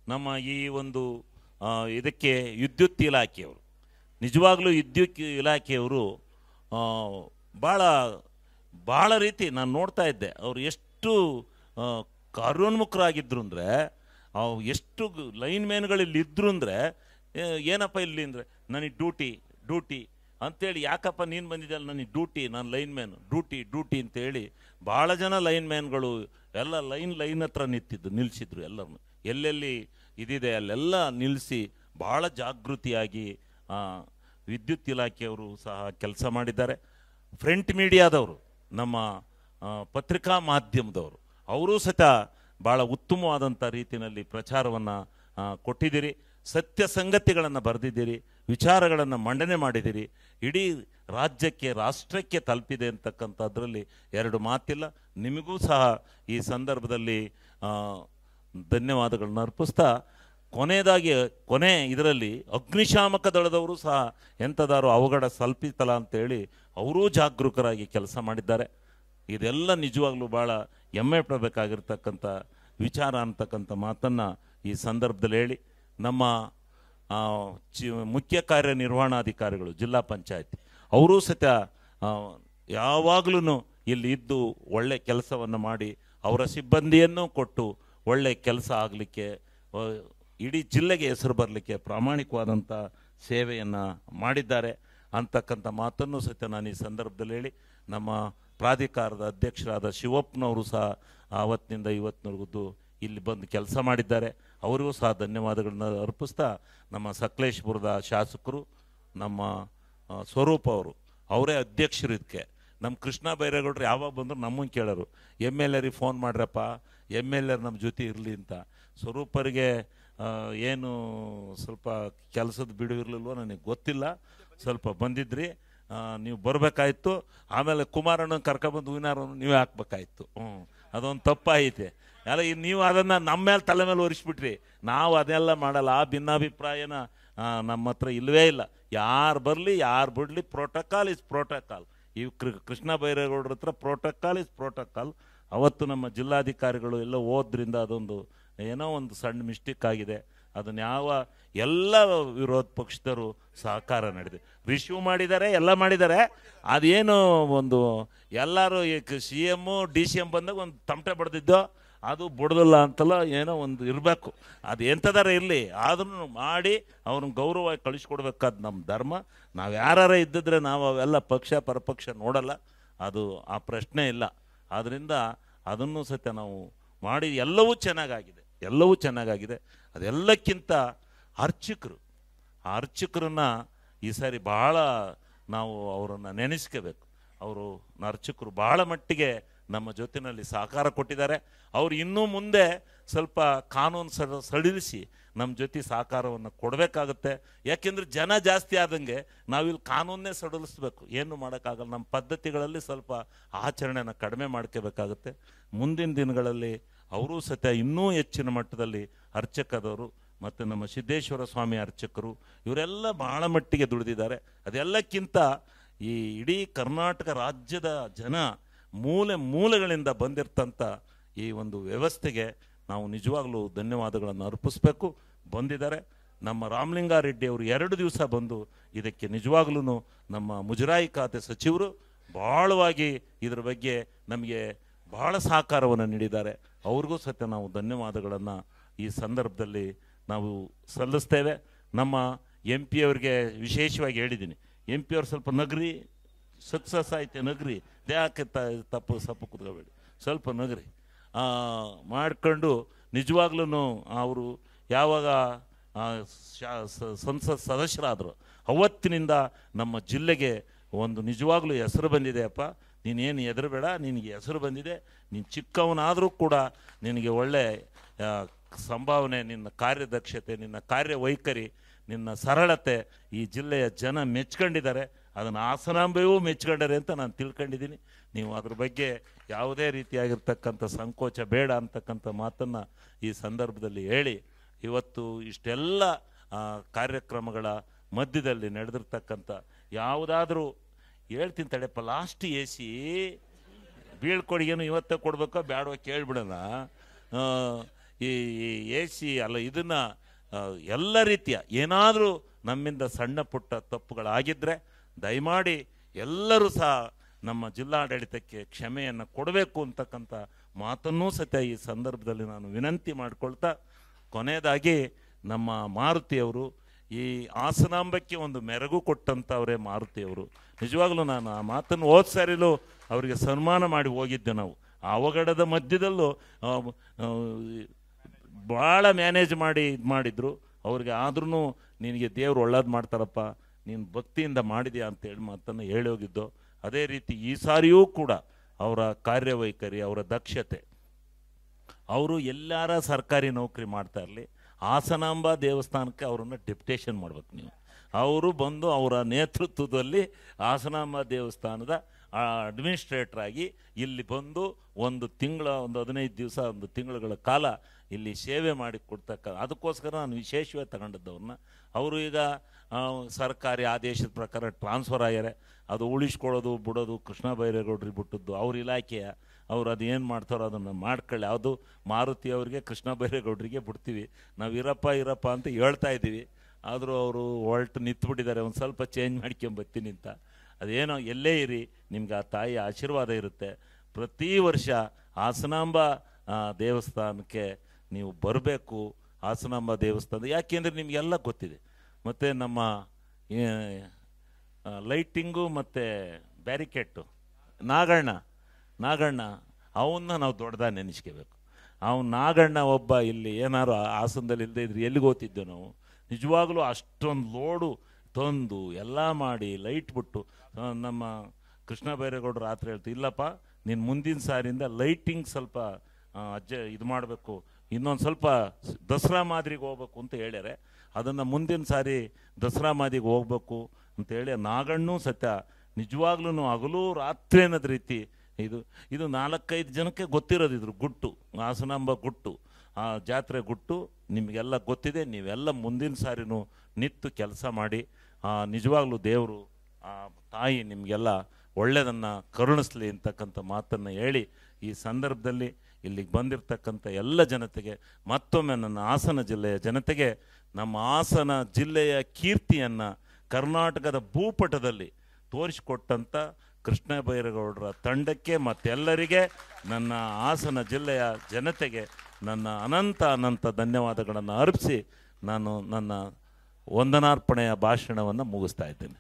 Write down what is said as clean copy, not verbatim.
ನಮ್ಮ ಈ ಒಂದು ಇದಕ್ಕೆ ವಿದ್ಯುತ್ ಇಲಾಖೆಯವರು, ನಿಜವಾಗ್ಲೂ ವಿದ್ಯುತ್ ಇಲಾಖೆಯವರು ಭಾಳ ಭಾಳ ರೀತಿ ನಾನು ನೋಡ್ತಾ ಇದ್ದೆ. ಅವರು ಎಷ್ಟು ಕಾರ್ಯೋನ್ಮುಖರಾಗಿದ್ದರು ಅಂದರೆ, ಎಷ್ಟು ಲೈನ್ ಮ್ಯಾನ್ಗಳಲ್ಲಿ ಇದ್ದರು ಅಂದರೆ, ಏನಪ್ಪ ಇಲ್ಲಿ ಅಂದರೆ ನನಗೆ ಡ್ಯೂಟಿ ಅಂತೇಳಿ, ಯಾಕಪ್ಪ ನೀನು ಬಂದಿದ್ದಲ್ಲ ನನಗೆ ಡ್ಯೂಟಿ, ನಾನು ಲೈನ್ ಮ್ಯಾನು, ಡ್ಯೂಟಿ ಅಂತೇಳಿ ಭಾಳ ಜನ ಲೈನ್ ಮ್ಯಾನ್ಗಳು ಎಲ್ಲ ಲೈನ್ ಹತ್ರ ನಿಲ್ಲಿಸಿದ್ರು. ಎಲ್ಲರನ್ನು ಎಲ್ಲೆಲ್ಲಿ ಇದಿದೆ ಅಲ್ಲೆಲ್ಲ ನಿಲ್ಲಿಸಿ ಭಾಳ ಜಾಗೃತಿಯಾಗಿ ವಿದ್ಯುತ್ ಇಲಾಖೆಯವರು ಸಹ ಕೆಲಸ ಮಾಡಿದ್ದಾರೆ. ಫ್ರಂಟ್ ಮೀಡಿಯಾದವರು, ನಮ್ಮ ಪತ್ರಿಕಾ ಮಾಧ್ಯಮದವರು, ಅವರೂ ಸಹಿತ ಭಾಳ ಉತ್ತಮವಾದಂಥ ರೀತಿಯಲ್ಲಿ ಪ್ರಚಾರವನ್ನು ಕೊಟ್ಟಿದ್ದೀರಿ. ಸತ್ಯ ಸಂಗತಿಗಳನ್ನು ಬರೆದಿದ್ದೀರಿ, ವಿಚಾರಗಳನ್ನು ಮಂಡನೆ ಮಾಡಿದ್ದೀರಿ. ಇಡೀ ರಾಜ್ಯಕ್ಕೆ, ರಾಷ್ಟ್ರಕ್ಕೆ ತಲುಪಿದೆ ಅಂತಕ್ಕಂಥದ್ರಲ್ಲಿ ಎರಡು ಮಾತಿಲ್ಲ. ನಿಮಗೂ ಸಹ ಈ ಸಂದರ್ಭದಲ್ಲಿ ಧನ್ಯವಾದಗಳನ್ನ ಅರ್ಪಿಸ್ತಾ, ಕೊನೆ ಇದರಲ್ಲಿ ಅಗ್ನಿಶಾಮಕ ದಳದವರು ಸಹ ಎಂಥದಾರು ಅವಘಡ ಸ್ವಲ್ಪಿತಲ್ಲ ಅಂತೇಳಿ ಅವರೂ ಜಾಗರೂಕರಾಗಿ ಕೆಲಸ ಮಾಡಿದ್ದಾರೆ. ಇದೆಲ್ಲ ನಿಜವಾಗ್ಲೂ ಭಾಳ ಹೆಮ್ಮೆ ಪಡಬೇಕಾಗಿರ್ತಕ್ಕಂಥ ವಿಚಾರ ಅಂತಕ್ಕಂಥ ಮಾತನ್ನು ಈ ಸಂದರ್ಭದಲ್ಲಿ ಹೇಳಿ, ನಮ್ಮ ಮುಖ್ಯ ಕಾರ್ಯನಿರ್ವಹಣಾಧಿಕಾರಿಗಳು ಜಿಲ್ಲಾ ಪಂಚಾಯತಿ ಅವರೂ ಸಹಿತ ಯಾವಾಗಲೂ ಇಲ್ಲಿ ಇದ್ದು ಒಳ್ಳೆ ಕೆಲಸವನ್ನು ಮಾಡಿ ಅವರ ಸಿಬ್ಬಂದಿಯನ್ನು ಕೊಟ್ಟು ಒಳ್ಳೆ ಕೆಲಸ ಆಗಲಿಕ್ಕೆ, ಇಡೀ ಜಿಲ್ಲೆಗೆ ಹೆಸರು ಬರಲಿಕ್ಕೆ ಪ್ರಾಮಾಣಿಕವಾದಂಥ ಸೇವೆಯನ್ನು ಮಾಡಿದ್ದಾರೆ ಅಂತಕ್ಕಂಥ ಮಾತನ್ನು ಸಹಿತ ನಾನು ಈ ಸಂದರ್ಭದಲ್ಲಿ ಹೇಳಿ, ನಮ್ಮ ಪ್ರಾಧಿಕಾರದ ಅಧ್ಯಕ್ಷರಾದ ಶಿವಪ್ಪನವರು ಸಹ ಆವತ್ತಿನಿಂದ ಇವತ್ತಿನವರೆಗೂ ಇಲ್ಲಿ ಬಂದು ಕೆಲಸ ಮಾಡಿದ್ದಾರೆ. ಅವರಿಗೂ ಸಹ ಧನ್ಯವಾದಗಳನ್ನ ಅರ್ಪಿಸ್ತಾ, ನಮ್ಮ ಸಕಲೇಶ್ಪುರದ ಶಾಸಕರು ನಮ್ಮ ಸ್ವರೂಪ್ ಅವರೇ ಅಧ್ಯಕ್ಷರು. ಇದಕ್ಕೆ ನಮ್ಮ ಕೃಷ್ಣ ಬೈರೇಗೌಡರು ಯಾವಾಗ ಬಂದರು ನಮ್ಮನ್ನು ಕೇಳೋರು, MLAರಿಗೆ ಫೋನ್ ಮಾಡ್ರಪ್ಪ, MLA ನಮ್ಮ ಜೊತೆ ಇರಲಿ ಅಂತ. ಸ್ವರೂಪರಿಗೆ ಏನು ಸ್ವಲ್ಪ ಕೆಲಸದ ಬಿಡು ಇರಲಿಲ್ವೋ ನನಗೆ ಗೊತ್ತಿಲ್ಲ, ಸ್ವಲ್ಪ ಬಂದಿದ್ರಿ, ನೀವು ಬರಬೇಕಾಯ್ತು. ಆಮೇಲೆ ಕುಮಾರಣ್ಣ ಕರ್ಕೊಬಂದು ಹೂವಿನಾರನ್ನು ನೀವೇ ಹಾಕ್ಬೇಕಾಯ್ತು. ಅದೊಂದು ತಪ್ಪಾಯಿತೆ ಅಲ್ಲ. ನೀವು ಅದನ್ನು ನಮ್ಮ ಮೇಲೆ ತಲೆ ಮೇಲೆ ಒರೆಸ್ಬಿಟ್ರಿ. ನಾವು ಅದೆಲ್ಲ ಮಾಡಲ್ಲ. ಆ ಭಿನ್ನಾಭಿಪ್ರಾಯನ ನಮ್ಮ ಹತ್ರ ಇಲ್ಲವೇ ಇಲ್ಲ. ಯಾರು ಬರಲಿ ಯಾರು ಬಿಡಲಿ, ಪ್ರೋಟೋಕಾಲ್ ಇಸ್ ಪ್ರೋಟೋಕಾಲ್. ಈ ಕೃಷ್ಣ ಬೈರೇಗೌಡರ ಹತ್ರ ಪ್ರೋಟೋಕಾಲ್ ಇಸ್ ಪ್ರೋಟೋಕಾಲ್. ಅವತ್ತು ನಮ್ಮ ಜಿಲ್ಲಾಧಿಕಾರಿಗಳು ಎಲ್ಲ ಹೋದ್ರಿಂದ ಅದೊಂದು ಏನೋ ಒಂದು ಸಣ್ಣ ಮಿಸ್ಟೇಕ್ ಆಗಿದೆ. ಅದನ್ನು ಎಲ್ಲ ವಿರೋಧ ಪಕ್ಷದವರು ಸಹಕಾರ ನಡೆದಿದೆ, ರಿಶ್ಯೂ ಮಾಡಿದ್ದಾರೆ, ಎಲ್ಲ ಮಾಡಿದ್ದಾರೆ. ಅದೇನು ಒಂದು ಎಲ್ಲರೂ CM DCM ಬಂದಾಗ ಒಂದು ತಮಟೆ ಬಡ್ದಿದ್ದೋ ಅದು ಬಡ್ದಿಲ್ಲ ಅಂತಲ್ಲ, ಏನೋ ಒಂದು ಇರಬೇಕು. ಅದು ಎಂಥದಾರ ಇರಲಿ, ಆದ್ರೂ ಮಾಡಿ ಅವ್ರನ್ನ ಗೌರವವಾಗಿ ಕಳಿಸ್ಕೊಡ್ಬೇಕಾದ ನಮ್ಮ ಧರ್ಮ. ನಾವು ಯಾರು ಇದ್ದಿದ್ರೆ ನಾವು ಅವೆಲ್ಲ ಪಕ್ಷ ಪರಪಕ್ಷ ನೋಡಲ್ಲ, ಅದು ಆ ಪ್ರಶ್ನೆ ಇಲ್ಲ. ಆದ್ದರಿಂದ ಅದನ್ನು ಸಹಿತ ನಾವು ಮಾಡಿ ಎಲ್ಲವೂ ಚೆನ್ನಾಗಾಗಿದೆ. ಅದೆಲ್ಲಕ್ಕಿಂತ ಅರ್ಚಕರು, ಆ ಅರ್ಚಕರನ್ನ ಈ ಸಾರಿ ಭಾಳ ನಾವು ಅವರನ್ನು ನೆನೆಸ್ಕೋಬೇಕು. ಅವರು ಅರ್ಚಕರು ಭಾಳ ಮಟ್ಟಿಗೆ ನಮ್ಮ ಜೊತೆಯಲ್ಲಿ ಸಹಕಾರ ಕೊಟ್ಟಿದ್ದಾರೆ. ಅವರು ಇನ್ನೂ ಮುಂದೆ ಸ್ವಲ್ಪ ಕಾನೂನು ಸಡಿಲಿಸಿ ನಮ್ಮ ಜೊತೆ ಸಹಕಾರವನ್ನು ಕೊಡಬೇಕಾಗುತ್ತೆ. ಯಾಕೆಂದರೆ ಜನ ಜಾಸ್ತಿ ಆದಂಗೆ ನಾವಿಲ್ಲಿ ಕಾನೂನೇ ಸಡಿಲಿಸ್ಬೇಕು, ಏನು ಮಾಡೋಕ್ಕಾಗಲ್ಲ. ನಮ್ಮ ಪದ್ಧತಿಗಳಲ್ಲಿ ಸ್ವಲ್ಪ ಆಚರಣೆನ ಕಡಿಮೆ ಮಾಡ್ಕೋಬೇಕಾಗುತ್ತೆ. ಮುಂದಿನ ದಿನಗಳಲ್ಲಿ ಅವರೂ ಸಹಿತ ಇನ್ನೂ ಹೆಚ್ಚಿನ ಮಟ್ಟದಲ್ಲಿ ಅರ್ಚಕದವರು ಮತ್ತು ನಮ್ಮ ಸಿದ್ದೇಶ್ವರ ಸ್ವಾಮಿ ಅರ್ಚಕರು ಇವರೆಲ್ಲ ಭಾಳ ಮಟ್ಟಿಗೆ ದುಡಿದಿದ್ದಾರೆ. ಅದೆಲ್ಲಕ್ಕಿಂತ ಈ ಇಡೀ ಕರ್ನಾಟಕ ರಾಜ್ಯದ ಜನ ಮೂಲೆಗಳಿಂದ ಬಂದಿರ್ತಂಥ ಈ ಒಂದು ವ್ಯವಸ್ಥೆಗೆ ನಾವು ನಿಜವಾಗ್ಲೂ ಧನ್ಯವಾದಗಳನ್ನು ಅರ್ಪಿಸ್ಬೇಕು. ಬಂದಿದ್ದಾರೆ ನಮ್ಮ ರಾಮಲಿಂಗಾರೆಡ್ಡಿ ಅವರು 2 ದಿವಸ ಬಂದು ಇದಕ್ಕೆ ನಿಜವಾಗ್ಲೂ ನಮ್ಮ ಮುಜರಾಯಿ ಖಾತೆ ಸಚಿವರು ಭಾಳವಾಗಿ ಇದ್ರ ಬಗ್ಗೆ ನಮಗೆ ಭಾಳ ಸಹಕಾರವನ್ನು ನೀಡಿದ್ದಾರೆ. ಅವ್ರಿಗೂ ಸಹಿತ ನಾವು ಧನ್ಯವಾದಗಳನ್ನು ಈ ಸಂದರ್ಭದಲ್ಲಿ ನಾವು ಸಲ್ಲಿಸ್ತೇವೆ. ನಮ್ಮ MP ಅವ್ರಿಗೆ ವಿಶೇಷವಾಗಿ ಹೇಳಿದ್ದೀನಿ, MP ಅವ್ರು ಸ್ವಲ್ಪ ನಗರಿ, ಸಕ್ಸಸ್ ಆಯ್ತು ನಗರಿ, ದೇಹಕ್ಕೆ ಸಪ್ಪು ಕೂತ್ಕೋಬೇಡಿ, ಸ್ವಲ್ಪ ನಗರಿ ಮಾಡ್ಕೊಂಡು ನಿಜವಾಗ್ಲೂ ಅವರು ಯಾವಾಗ ಸಂಸತ್ ಸದಸ್ಯರಾದರು ಅವತ್ತಿನಿಂದ ನಮ್ಮ ಜಿಲ್ಲೆಗೆ ಒಂದು ನಿಜವಾಗ್ಲೂ ಹೆಸರು ಬಂದಿದೆ. ಅಪ್ಪ ನೀನೇನು ಹೆದರಬೇಡ, ನಿನಗೆ ಹೆಸರು ಬಂದಿದೆ, ನೀನು ಚಿಕ್ಕವನಾದರೂ ಕೂಡ ನಿನಗೆ ಒಳ್ಳೆ ಸಂಭಾವನೆ, ನಿನ್ನ ಕಾರ್ಯದಕ್ಷತೆ, ನಿನ್ನ ಕಾರ್ಯವೈಖರಿ, ನಿನ್ನ ಸರಳತೆ ಈ ಜಿಲ್ಲೆಯ ಜನ ಮೆಚ್ಕೊಂಡಿದ್ದಾರೆ. ಅದನ್ನು ಹಾಸನಾಂಬೆಯೂ ಮೆಚ್ಕೊಂಡರೆ ಅಂತ ನಾನು ತಿಳ್ಕೊಂಡಿದ್ದೀನಿ. ನೀವು ಅದ್ರ ಬಗ್ಗೆ ಯಾವುದೇ ರೀತಿಯಾಗಿರ್ತಕ್ಕಂಥ ಸಂಕೋಚ ಬೇಡ ಅಂತಕ್ಕಂಥ ಮಾತನ್ನು ಈ ಸಂದರ್ಭದಲ್ಲಿ ಹೇಳಿ, ಇವತ್ತು ಇಷ್ಟೆಲ್ಲ ಕಾರ್ಯಕ್ರಮಗಳ ಮಧ್ಯದಲ್ಲಿ ನಡೆದಿರ್ತಕ್ಕಂಥ ಯಾವುದಾದ್ರೂ ಹೇಳ್ತೀನಿ ತಡೆಯಪ್ಪ, ಲಾಸ್ಟ್ AC ಬೀಳ್ಕೊಡುಗೆನು ಇವತ್ತೇ ಕೊಡ್ಬೇಕೋ ಬೇಡವ ಕೇಳಿಬಿಡೋಣ. ಈ ಎ ಸಿ ಅಲ್ಲ ಇದನ್ನು ಎಲ್ಲ ರೀತಿಯ ಏನಾದರೂ ನಮ್ಮಿಂದ ಸಣ್ಣ ಪುಟ್ಟ ತಪ್ಪುಗಳಾಗಿದ್ದರೆ ದಯಮಾಡಿ ಎಲ್ಲರೂ ಸಹ ನಮ್ಮ ಜಿಲ್ಲಾಡಳಿತಕ್ಕೆ ಕ್ಷಮೆಯನ್ನು ಕೊಡಬೇಕು ಅಂತಕ್ಕಂಥ ಮಾತನ್ನೂ ಸತ್ಯ ಈ ಸಂದರ್ಭದಲ್ಲಿ ನಾನು ವಿನಂತಿ ಮಾಡಿಕೊಳ್ತಾ, ಕೊನೆಯದಾಗಿ ನಮ್ಮ ಮಾರುತಿಯವರು ಈ ಹಾಸನಾಂಬಕ್ಕೆ ಒಂದು ಮೆರಗು ಕೊಟ್ಟಂಥವರೇ ಮಾರುತಿಯವರು. ನಿಜವಾಗ್ಲೂ ನಾನು ಆ ಮಾತನ್ನು ಹೋದ ಸಾರಿಲೂ ಅವರಿಗೆ ಸನ್ಮಾನ ಮಾಡಿ ಹೋಗಿದ್ದೆ. ನಾವು ಅವಘಡದ ಮಧ್ಯದಲ್ಲೂ ಭಾಳ ಮ್ಯಾನೇಜ್ ಮಾಡಿ ಇದು ಮಾಡಿದ್ರು ಅವ್ರಿಗೆ. ಆದ್ರೂ ನಿನಗೆ ದೇವರು ಒಳ್ಳೇದು ಮಾಡ್ತಾರಪ್ಪ, ನೀನು ಭಕ್ತಿಯಿಂದ ಮಾಡಿದ್ಯಾ ಅಂತೇಳಿ ಮಾತನ್ನು ಹೇಳಿ ಹೋಗಿದ್ದು. ಅದೇ ರೀತಿ ಈ ಸಾರಿಯೂ ಕೂಡ ಅವರ ಕಾರ್ಯವೈಖರಿ, ಅವರ ದಕ್ಷತೆ, ಅವರು ಎಲ್ಲಾರ ಸರ್ಕಾರಿ ನೌಕರಿ ಮಾಡ್ತಾ ಇರಲಿ, ಹಾಸನಾಂಬ ದೇವಸ್ಥಾನಕ್ಕೆ ಅವರನ್ನು ಡೆಪ್ಯುಟೇಷನ್ ಮಾಡ್ಬೇಕು ನೀವು. ಅವರು ಬಂದು ಅವರ ನೇತೃತ್ವದಲ್ಲಿ ಹಾಸನಾಂಬ ದೇವಸ್ಥಾನದ ಅಡ್ಮಿನಿಸ್ಟ್ರೇಟರ್ ಆಗಿ ಇಲ್ಲಿ ಬಂದು ಒಂದು 15 ದಿವಸ 1 ತಿಂಗಳುಗಳ ಕಾಲ ಇಲ್ಲಿ ಸೇವೆ ಮಾಡಿ ಅದಕ್ಕೋಸ್ಕರ ನಾನು ವಿಶೇಷವೇ ತಗೊಂಡದ್ದು ಅವರು. ಈಗ ಸರ್ಕಾರಿ ಆದೇಶದ ಪ್ರಕಾರ ಟ್ರಾನ್ಸ್ಫರ್ ಆಗ್ಯಾರೆ. ಅದು ಉಳಿಸ್ಕೊಳ್ಳೋದು ಬಿಡೋದು ಕೃಷ್ಣ ಬೈರೇಗೌಡರಿಗೆ ಬಿಟ್ಟದ್ದು, ಅವ್ರ ಇಲಾಖೆಯ ಅವ್ರು ಅದು ಏನು ಮಾಡ್ತಾರೋ ಅದನ್ನು ಮಾಡ್ಕೊಳ್ಳಿ. ಯಾವುದು ಮಾರುತಿ ಅವರಿಗೆ ಕೃಷ್ಣ ಬೈರೇಗೌಡರಿಗೆ ಬಿಡ್ತೀವಿ, ನಾವು ಇರಪ್ಪ ಅಂತ ಹೇಳ್ತಾ ಇದ್ದೀವಿ. ಆದರೂ ಅವರು ಹೊರಟು ನಿಂತುಬಿಟ್ಟಿದ್ದಾರೆ, ಒಂದು ಸ್ವಲ್ಪ ಚೇಂಜ್ ಮಾಡ್ಕೊಂಬರ್ತೀನಿ ಅಂತ. ಅದೇನೋ ಎಲ್ಲೇ ಇರಿ, ನಿಮ್ಗೆ ಆ ತಾಯಿ ಆಶೀರ್ವಾದ ಇರುತ್ತೆ. ಪ್ರತಿ ವರ್ಷ ಹಾಸನಾಂಬ ದೇವಸ್ಥಾನಕ್ಕೆ ನೀವು ಬರಬೇಕು. ಹಾಸನಾಂಬ ದೇವಸ್ಥಾನ ಯಾಕೆಂದರೆ ನಿಮಗೆಲ್ಲ ಗೊತ್ತಿದೆ. ಮತ್ತು ನಮ್ಮ ಲೈಟಿಂಗು ಮತ್ತು ಬ್ಯಾರಿಕೇಟು ನಾಗಣ್ಣ ಅವನ್ನ ನಾವು ದೊಡ್ಡದಾಗಿ ನೆನೆಸ್ಕೋಬೇಕು. ನಾಗಣ್ಣ ಒಬ್ಬ ಇಲ್ಲಿ ಏನಾರು ಹಾಸನದಲ್ಲಿ ಇಲ್ಲದೆ ಇದ್ರೆ ಎಲ್ಲಿಗೆ ಹೋಗ್ತಿದ್ದೆವು ನಾವು. ನಿಜವಾಗ್ಲೂ ಅಷ್ಟೊಂದು ಲೋಡು ತಂದು ಎಲ್ಲ ಮಾಡಿ ಲೈಟ್ ಬಿಟ್ಟು ನಮ್ಮ ಕೃಷ್ಣ ಬೈರೇಗೌಡರು ರಾತ್ರಿ ಹೇಳ್ತೀವಿ, ಇಲ್ಲಪ್ಪ ನೀನು ಮುಂದಿನ ಸಾರಿಯಿಂದ ಲೈಟಿಂಗ್ ಸ್ವಲ್ಪ ಇದು ಮಾಡಬೇಕು, ಇನ್ನೊಂದು ಸ್ವಲ್ಪ ದಸರಾ ಮಾದರಿಗೆ ಹೋಗ್ಬೇಕು ಅಂತ ಹೇಳ್ಯಾರೆ. ಅದನ್ನು ಮುಂದಿನ ಸಾರಿ ದಸರಾ ಮಾದಿಗೆ ಹೋಗ್ಬೇಕು ಅಂತೇಳಿ ನಾಗಣ್ಣೂ ಸತ್ಯ ನಿಜವಾಗ್ಲೂ ಹಗಲು ರಾತ್ರಿ ಅನ್ನೋದು ರೀತಿ ಇದು 4-5 ಜನಕ್ಕೆ ಗೊತ್ತಿರೋದು ಇದ್ರ ಗುಟ್ಟು, ಹಾಸನಾಂಬ ಗುಟ್ಟು, ಆ ಜಾತ್ರೆ ಗುಟ್ಟು ನಿಮಗೆಲ್ಲ ಗೊತ್ತಿದೆ. ನೀವೆಲ್ಲ ಮುಂದಿನ ಸಾರಿನೂ ನಿಂತು ಕೆಲಸ ಮಾಡಿ. ನಿಜವಾಗ್ಲೂ ದೇವರು ಆ ತಾಯಿ ನಿಮಗೆಲ್ಲ ಒಳ್ಳೆಯದನ್ನು ಕರುಣಿಸ್ಲಿ ಅಂತಕ್ಕಂಥ ಮಾತನ್ನು ಹೇಳಿ, ಈ ಸಂದರ್ಭದಲ್ಲಿ ಇಲ್ಲಿಗೆ ಬಂದಿರತಕ್ಕಂಥ ಎಲ್ಲ ಜನತೆಗೆ ಮತ್ತೊಮ್ಮೆ ನನ್ನ ಹಾಸನ ಜಿಲ್ಲೆಯ ಜನತೆಗೆ ನಮ್ಮ ಹಾಸನ ಜಿಲ್ಲೆಯ ಕೀರ್ತಿಯನ್ನು ಕರ್ನಾಟಕದ ಭೂಪಟದಲ್ಲಿ ತೋರಿಸಿಕೊಟ್ಟಂಥ ಕೃಷ್ಣ ಬೈರೇಗೌಡರ ತಂಡಕ್ಕೆ ಮತ್ತೆಲ್ಲರಿಗೆ ನನ್ನ ಹಾಸನ ಜಿಲ್ಲೆಯ ಜನತೆಗೆ ನನ್ನ ಅನಂತ ಧನ್ಯವಾದಗಳನ್ನು ಅರ್ಪಿಸಿ ನಾನು ನನ್ನ ವಂದನಾರ್ಪಣೆಯ ಭಾಷಣವನ್ನು ಮುಗಿಸ್ತಾ ಇದ್ದೇನೆ.